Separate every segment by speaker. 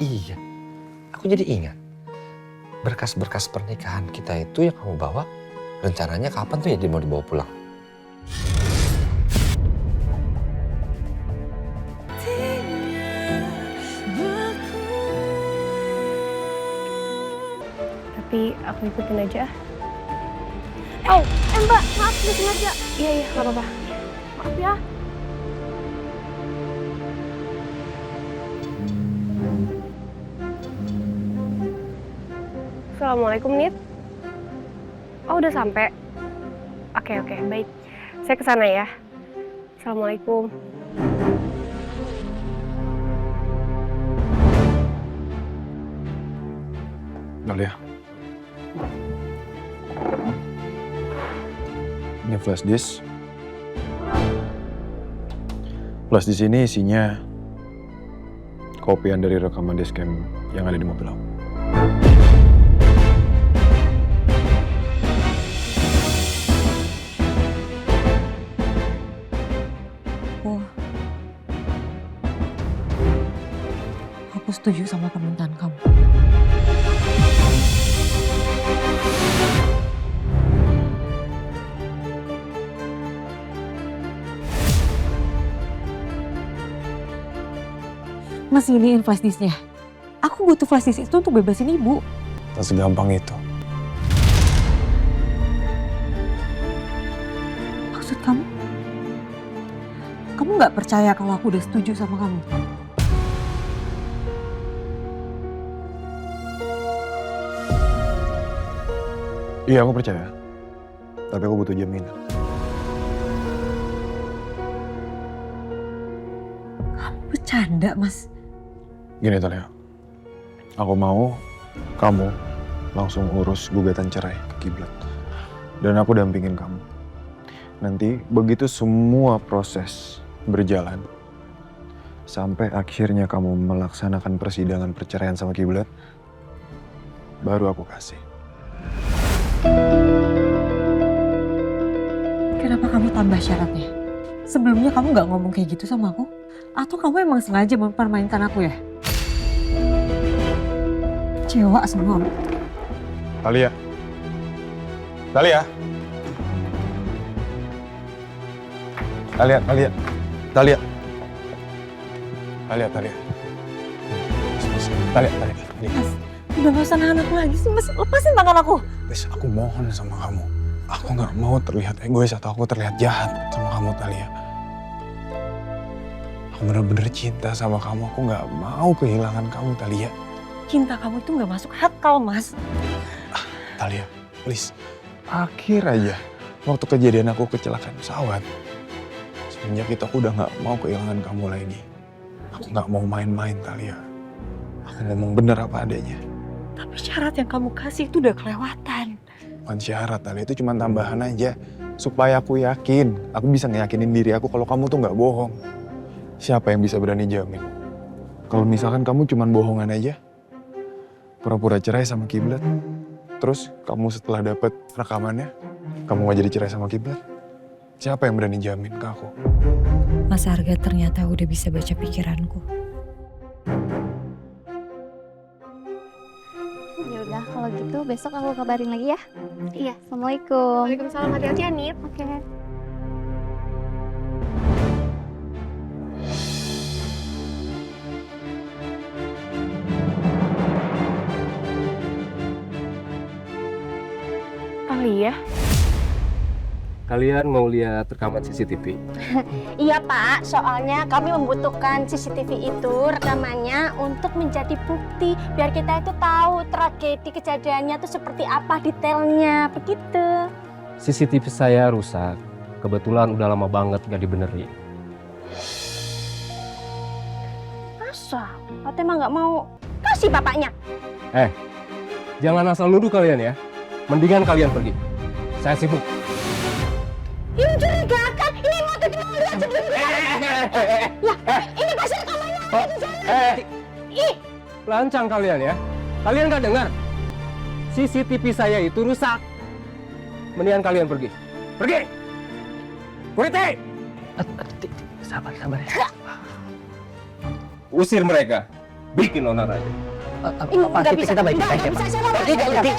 Speaker 1: Iya, aku jadi ingat. Berkas-berkas pernikahan kita itu yang kamu bawa, rencananya kapan tuh ya dia mau dibawa pulang?
Speaker 2: Tapi aku ikutin aja. Oh, Mbak, maaf nggak sengaja. Iya, nggak apa-apa. Maaf ya. Assalamualaikum, Nit. Oh, udah sampai. Oke, baik. Saya kesana ya. Assalamualaikum.
Speaker 3: Dahlia. Ini flash disk. Flash disk ini isinya kopian dari rekaman dashcam yang ada di mobil aku.
Speaker 4: Oh. Aku setuju sama permintaan kamu. Mas, iniin flash disknya. Aku butuh flash disk itu untuk bebasin ibu.
Speaker 3: Tak segampang itu.
Speaker 4: Maksud kamu? Kamu nggak percaya kalau aku udah setuju sama kamu?
Speaker 3: Iya, aku percaya. Tapi aku butuh jaminan.
Speaker 4: Kamu bercanda, Mas.
Speaker 3: Gini, Talia. Aku mau kamu langsung urus gugatan cerai ke Kiblat. Dan aku dampingin kamu. Nanti begitu semua proses berjalan, sampai akhirnya kamu melaksanakan persidangan perceraian sama Kiblat, baru aku kasih.
Speaker 4: Kenapa kamu tambah syaratnya? Sebelumnya kamu nggak ngomong kayak gitu sama aku? Atau kamu emang sengaja mempermainkan aku ya? Kecewa semua.
Speaker 3: Talia. Talia. Talia, Talia. Talia. Talia, Talia. Talia, Talia.
Speaker 4: Mas, udah gak usah nahan aku lagi sih, Mas. Lepasin tangan aku.
Speaker 3: Please, aku mohon sama kamu. Aku gak mau terlihat egois atau aku terlihat jahat sama kamu, Talia. Aku bener-bener cinta sama kamu. Aku gak mau kehilangan kamu, Talia.
Speaker 4: Cinta kamu itu gak masuk akal, Mas.
Speaker 3: Talia, please. Akhir aja waktu kejadian aku kecelakaan pesawat. Semenjak itu aku udah gak mau kehilangan kamu lagi. Aku gak mau main-main, Talia. Aku ngomong bener apa adanya.
Speaker 4: Tapi syarat yang kamu kasih itu udah kelewatan.
Speaker 3: Bukan syarat, Talia. Itu cuma tambahan aja. Supaya aku yakin. Aku bisa ngeyakinin diri aku kalau kamu tuh gak bohong. Siapa yang bisa berani jamin? Kalau misalkan kamu cuma bohongan aja, pura-pura cerai sama Kiblat, terus kamu setelah dapet rekamannya, kamu gak jadi cerai sama Kiblat, siapa yang berani jamin ke aku?
Speaker 4: Mas Arga ternyata udah bisa baca pikiranku.
Speaker 5: Ya udah, kalau gitu besok aku kabarin lagi ya. Iya, assalamualaikum.
Speaker 2: Waalaikumsalam, hati-hati ya, Nit.
Speaker 5: Oke.
Speaker 2: Talia.
Speaker 6: Kalian mau lihat rekaman CCTV?
Speaker 7: Iya Pak, soalnya kami membutuhkan CCTV itu rekamannya untuk menjadi bukti biar kita itu tahu tragedi kejadiannya itu seperti apa detailnya, begitu.
Speaker 6: CCTV saya rusak. Kebetulan udah lama banget gak dibenerin.
Speaker 7: Masa? Atau emang nggak mau kasih bapaknya?
Speaker 6: Jangan asal nuduh kalian ya. Mendingan kalian pergi. Saya sibuk.
Speaker 7: Ini mencurigakan, ini mau lihat sendiri. Lah, ini pasti rekamannya ada di sana. Ih,
Speaker 6: Lancang kalian ya. Kalian gak dengar? CCTV saya itu rusak. Mendingan kalian pergi. Pergi! Puriti!
Speaker 1: Sabar ya.
Speaker 6: Usir mereka. bikin onar aja.
Speaker 7: Nggak bisa. Nggak bisa, saya nggak mau.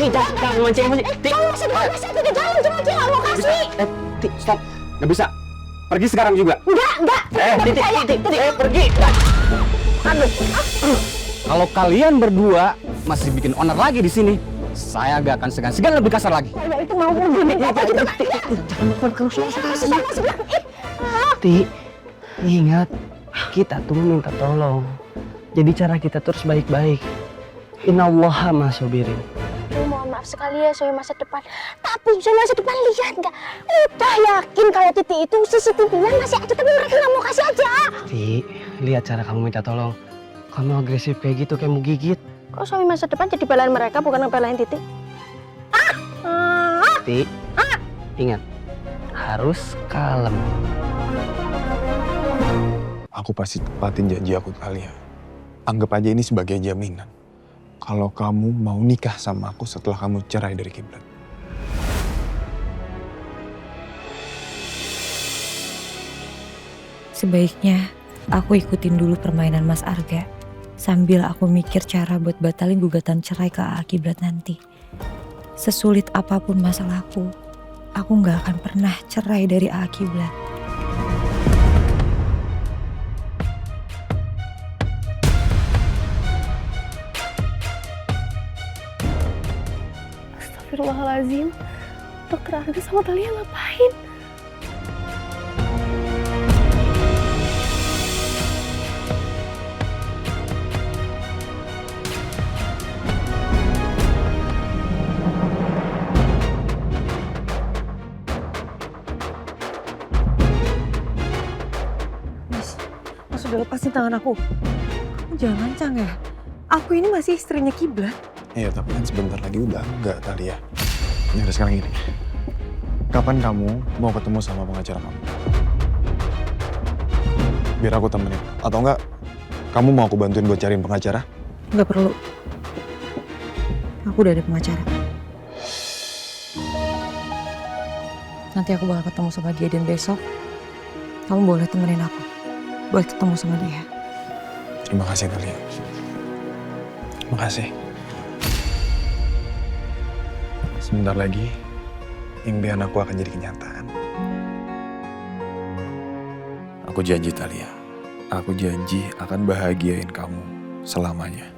Speaker 1: Jangan mancing emosi.
Speaker 7: Kamu masih di mana? Saya di dalam, cuma dia nggak mau kasih.
Speaker 6: Stop. Nggak bisa. Pergi sekarang juga.
Speaker 7: Enggak.
Speaker 1: Pergi.
Speaker 6: Kalau kalian berdua masih bikin onar lagi di sini, saya gak akan segan-segan lebih kasar lagi.
Speaker 7: Kalau itu mau bunuh apa gitu kan?
Speaker 8: Ti, ingat, kita tuh minta tolong. Jadi cara kita terus baik-baik. Innallaha ma'as-sabirin.
Speaker 7: Mohon maaf sekali ya Soe masa depan. Tapi Soe masa depan lihat nggak? Udah yakin kalau Titi itu CCTV-nya masih ada, tapi mereka nggak mau kasih aja.
Speaker 8: Ti, lihat cara kamu minta tolong. Kamu agresif kayak gitu, kayak mau gigit.
Speaker 7: Kok Soe masa depan jadi belain mereka bukan ngebelain Titi?
Speaker 8: Ti, ingat, harus kalem.
Speaker 3: Aku pasti tepatin janji aku ke kalian. Anggap aja ini sebagai jaminan. Kalau kamu mau nikah sama aku setelah kamu cerai dari Kiblat.
Speaker 4: Sebaiknya aku ikutin dulu permainan Mas Arga. Sambil aku mikir cara buat batalin gugatan cerai ke Kiblat nanti. Sesulit apapun masalahku, aku gak akan pernah cerai dari Kiblat.
Speaker 2: Astagfirullahaladzim. Dokter Arga sama Talia ngapain?
Speaker 4: Mas udah lepasin tangan aku. Kamu jangan lancang ya. Aku ini masih istrinya Kiblat.
Speaker 3: Iya, tapi kan sebentar lagi udah enggak, Talia. Ya udah sekarang gini. Kapan kamu mau ketemu sama pengacara kamu? Biar aku temenin. Atau enggak, kamu mau aku bantuin buat cariin pengacara?
Speaker 4: Nggak perlu. Aku udah ada pengacara. Nanti aku bakal ketemu sama dia dan besok kamu boleh temenin aku buat ketemu sama dia.
Speaker 3: Terima kasih, Talia. Terima kasih. Sebentar lagi, impian aku akan jadi kenyataan. Aku janji, Talia. Aku janji akan bahagiain kamu selamanya.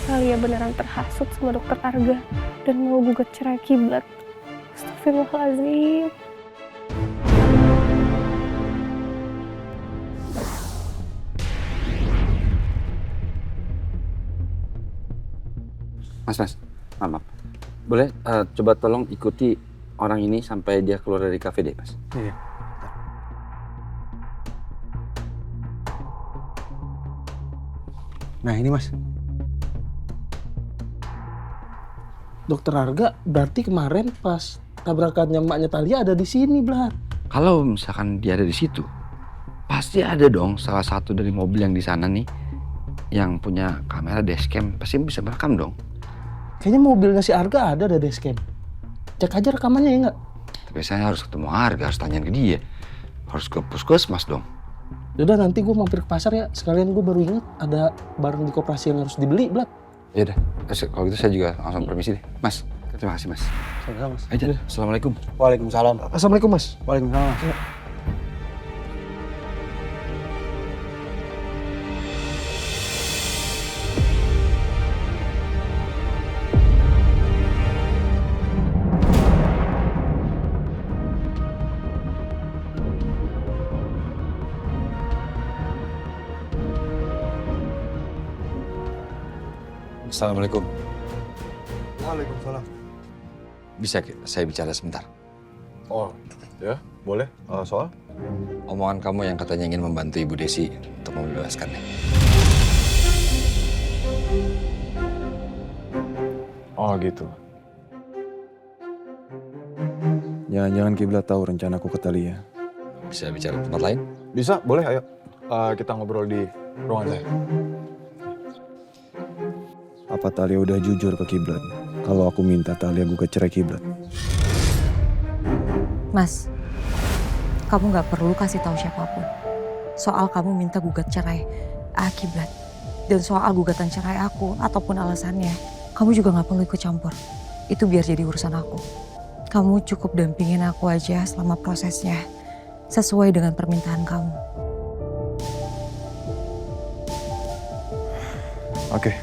Speaker 2: Talia beneran terhasut sama dokter Arga dan mau gugat cerai Kiblat. Astagfirullahaladzim.
Speaker 1: Mas, maaf. Boleh coba tolong ikuti orang ini sampai dia keluar dari kafe deh, Mas.
Speaker 3: Iya.
Speaker 8: Nah ini Mas. Dokter Arga berarti kemarin pas tabrakannya emaknya Talia ada di sini, Blar.
Speaker 1: Kalau misalkan dia ada di situ, pasti ada dong salah satu dari mobil yang di sana nih yang punya kamera dashcam, pasti bisa merekam dong.
Speaker 8: Kayaknya mobilnya si Arga ada dashcam. Cek aja rekamannya ya nggak?
Speaker 1: Tapi saya harus ketemu Arga, harus tanyain ke dia. Harus ke puskesmas dong.
Speaker 8: Yaudah nanti gue mampir ke pasar ya. Sekalian gue baru inget ada barang di koperasi yang harus dibeli, Blat.
Speaker 1: Yaudah, kalau gitu saya juga langsung permisi deh. Mas, terima kasih Mas.
Speaker 8: Sama-sama, Mas.
Speaker 1: Aja, Assalamualaikum.
Speaker 8: Waalaikumsalam. Assalamualaikum, Mas. Waalaikumsalam. Ya.
Speaker 1: Assalamualaikum.
Speaker 3: Waalaikumsalam.
Speaker 1: Bisa saya bicara sebentar?
Speaker 3: Oh, ya boleh. Soal?
Speaker 1: Omongan kamu yang katanya ingin membantu Ibu Desi untuk membebaskannya.
Speaker 3: Oh gitu. Jangan-jangan Kiblat tahu rencanaku ke Talia.
Speaker 1: Bisa bicara di tempat lain?
Speaker 3: Bisa, boleh, ayo. Kita ngobrol di ruangan saya. Apa Talia udah jujur ke Kiblat kalau aku minta Talia gugat cerai Kiblat?
Speaker 4: Mas, kamu gak perlu kasih tahu siapapun soal kamu minta gugat cerai Kiblat. Dan soal gugatan cerai aku ataupun alasannya, kamu juga gak perlu ikut campur. Itu biar jadi urusan aku. Kamu cukup dampingin aku aja selama prosesnya, sesuai dengan permintaan kamu.
Speaker 3: Oke.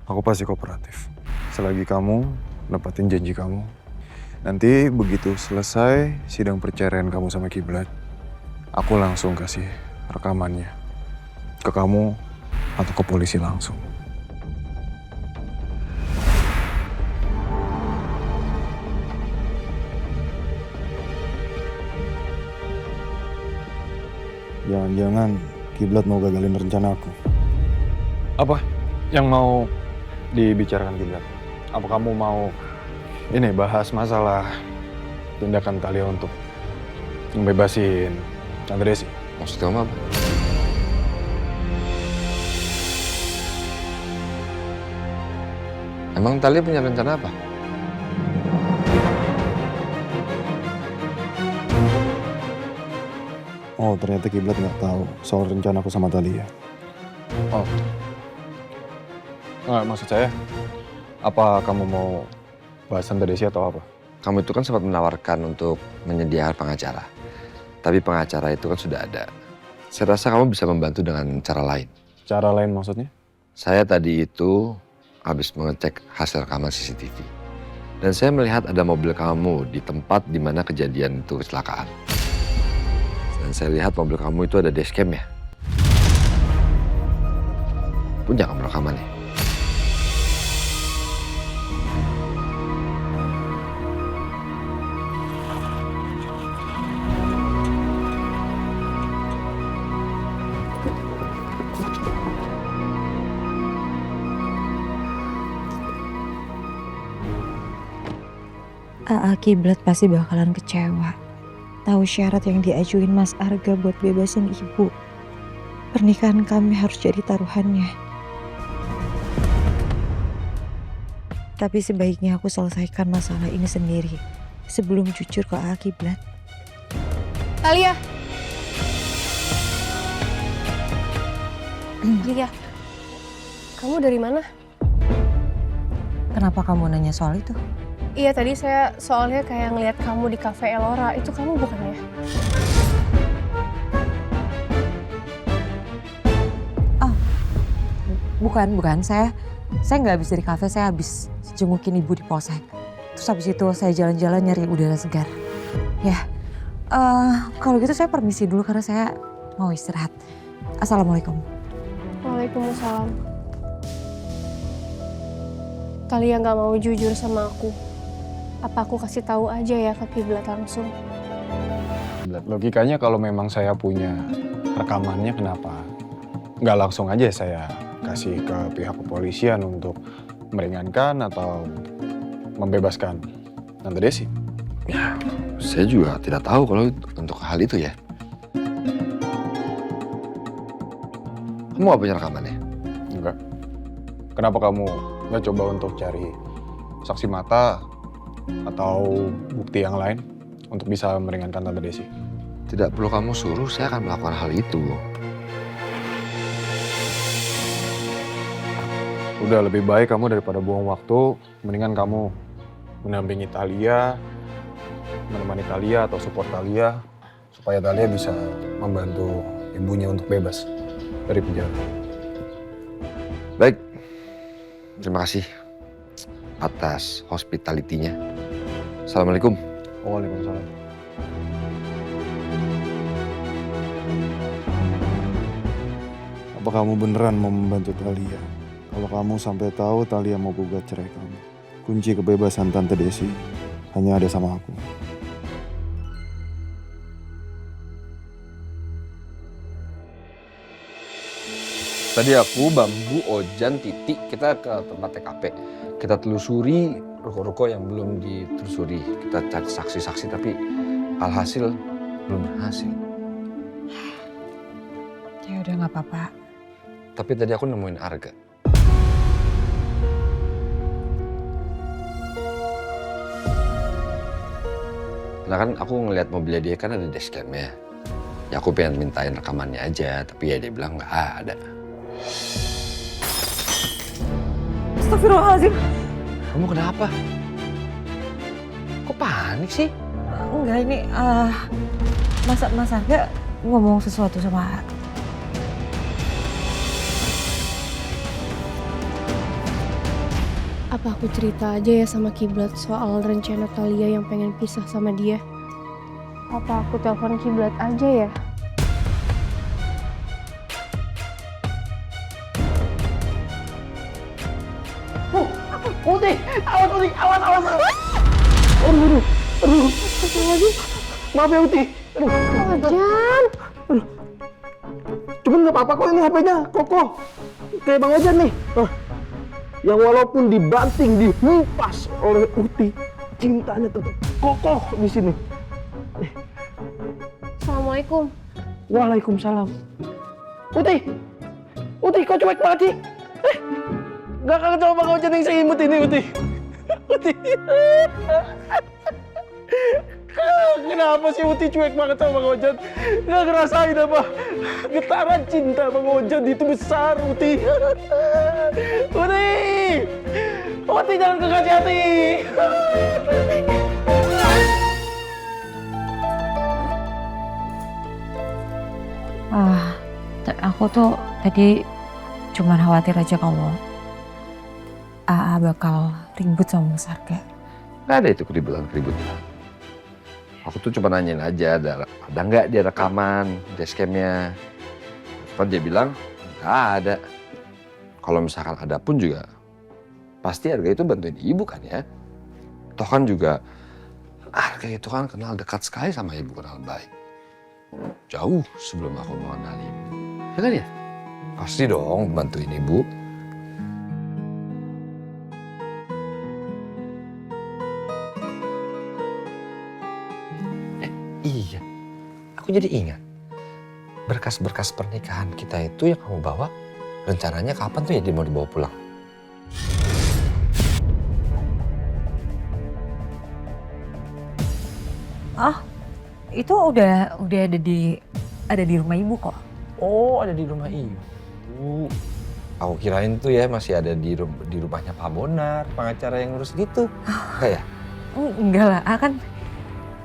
Speaker 3: Aku pasti kooperatif. Selagi kamu nepatin janji kamu. Nanti begitu selesai sidang perceraian kamu sama Kiblat, aku langsung kasih rekamannya ke kamu atau ke polisi langsung. Jangan-jangan Kiblat mau gagalin rencana aku. Apa yang mau dibicarakan Kiblat? Apa kamu mau ini bahas masalah tindakan Talia untuk membebasin Tante Desi?
Speaker 1: Maksud kamu apa? Emang Talia punya rencana apa?
Speaker 3: Oh, ternyata Kiblat nggak tahu soal rencana aku sama Talia. Oh, nggak, maksud saya, apa kamu mau bahas Tante Desi atau apa?
Speaker 1: Kamu itu kan sempat menawarkan untuk menyediakan pengacara. Tapi pengacara itu kan sudah ada. Saya rasa kamu bisa membantu dengan cara lain.
Speaker 3: Cara lain maksudnya?
Speaker 1: Saya tadi itu habis mengecek hasil rekaman CCTV. Dan saya melihat ada mobil kamu di tempat di mana kejadian itu kecelakaan. Dan saya lihat mobil kamu itu ada dashcam ya. Punya kamu rekamannya?
Speaker 4: Kiblat pasti bakalan kecewa. Tahu syarat yang diajuin Mas Arga buat bebasin ibu. Pernikahan kami harus jadi taruhannya. Tapi sebaiknya aku selesaikan masalah ini sendiri sebelum jujur ke Kiblat.
Speaker 2: Talia. Iya. Kamu dari mana?
Speaker 4: Kenapa kamu nanya soal itu?
Speaker 2: Iya, tadi saya soalnya kayak ngeliat kamu di cafe Elora. Itu kamu bukan ya?
Speaker 4: Oh, bukan. Saya nggak habis dari kafe, saya habis jengukin ibu di polsek. Terus habis itu saya jalan-jalan nyari udara segar. Ya, kalau gitu saya permisi dulu karena saya mau istirahat. Assalamualaikum.
Speaker 2: Waalaikumsalam. Talia nggak mau jujur sama aku. Apa aku kasih tahu aja ya ke Kiblat langsung?
Speaker 3: Logikanya kalau memang saya punya rekamannya, kenapa nggak langsung aja saya kasih ke pihak kepolisian untuk meringankan atau membebaskan Tante Desi?
Speaker 1: Ya, saya juga tidak tahu kalau untuk hal itu ya. Kamu gak punya rekamannya?
Speaker 3: Enggak. Kenapa kamu nggak coba untuk cari saksi mata atau bukti yang lain untuk bisa meringankan Tante Desi?
Speaker 1: Tidak perlu kamu suruh, saya akan melakukan hal itu.
Speaker 3: Udah, lebih baik kamu daripada buang waktu, mendingan kamu mendampingi Talia, menemani Talia atau support Talia, supaya Talia bisa membantu ibunya untuk bebas dari penjara.
Speaker 1: Baik, terima kasih atas hospitality-nya. Assalamualaikum.
Speaker 3: Waalaikumsalam. Apa kamu beneran mau membantu Talia? Kalau kamu sampai tahu Talia mau gugat cerai kamu, kunci kebebasan Tante Desi hanya ada sama aku.
Speaker 1: Tadi aku, Bambu, Ojan, Titik, kita ke tempat TKP. Kita telusuri ruko-ruko yang belum ditelusuri. Kita cari saksi-saksi tapi alhasil belum berhasil.
Speaker 4: Ya udah nggak apa-apa.
Speaker 1: Tapi tadi aku nemuin Arga. Nah kan aku ngeliat mobilnya dia kan ada dashcamnya. Ya aku pengen mintain rekamannya aja, tapi ya dia bilang nggak ada.
Speaker 4: Astagfirullahaladzim.
Speaker 1: Kamu kenapa? Kok panik sih?
Speaker 4: Enggak, ini Mas Arga ngomong sesuatu sama
Speaker 2: Apa aku cerita aja ya sama Kiblat soal rencana Talia yang pengen pisah sama dia? Apa aku telepon Kiblat aja ya?
Speaker 8: Uti, awas Uti, awas. Aduh. Maaf ya Uti.
Speaker 2: Ojan!
Speaker 8: Cuman nggak apa-apa kok ini HP-nya, kokoh. Kayak Bang Ojan nih. Yang walaupun dibanting, dihempas oleh Uti, cintanya tetap kokoh di sini.
Speaker 2: Assalamualaikum.
Speaker 8: Waalaikumsalam. Uti, kok cuek banget sih? Gak kangen sama Bang Ojan yang seimut ini, Uti. Kenapa sih Uti cuek banget sama Bang Ojan? Gak ngerasain apa? Getaran cinta Bang Ojan itu besar, Uti. Uti jangan kekasih hati.
Speaker 4: Aku tuh tadi cuman khawatir aja kalau AA bakal ribut sama Mas Arga.
Speaker 1: Nggak ada itu keributan. Aku tuh cuma nanyain aja, ada nggak dia rekaman dashcamnya. Kan dia bilang nggak ada. Kalau misalkan ada pun juga pasti Arga itu bantuin ibu kan ya. Toh kan juga Arga itu kan kenal dekat sekali sama ibu, kenal baik. Jauh sebelum aku mengenal ibu. Ya kan ya? Pasti dong bantuin ibu. Iya, aku jadi ingat. Berkas-berkas pernikahan kita itu yang kamu bawa, rencananya kapan tuh ya dia mau dibawa pulang?
Speaker 4: Itu udah ada di rumah ibu kok.
Speaker 1: Oh, ada di rumah ibu. Aku kirain tuh ya masih ada di rumahnya Pak Bonar, pengacara yang ngurus gitu. Enggak ya?
Speaker 4: Enggak lah,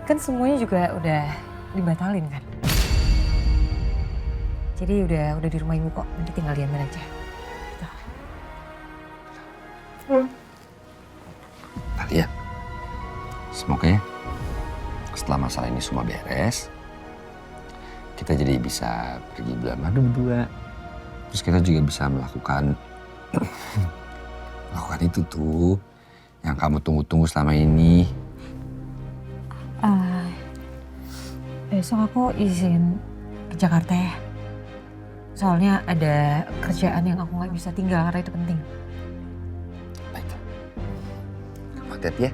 Speaker 4: kan semuanya juga udah dibatalin kan. Jadi udah di rumah ibu kok, nanti tinggal diambil aja. Gitu.
Speaker 1: Talia, semoga ya setelah masalah ini semua beres, kita jadi bisa pergi bulan madu berdua. Terus kita juga bisa melakukan itu tuh yang kamu tunggu-tunggu selama ini.
Speaker 4: Besok aku izin ke Jakarta ya. Soalnya ada kerjaan yang aku nggak bisa tinggal karena itu penting.
Speaker 1: Baik. Kamu hati-hati ya.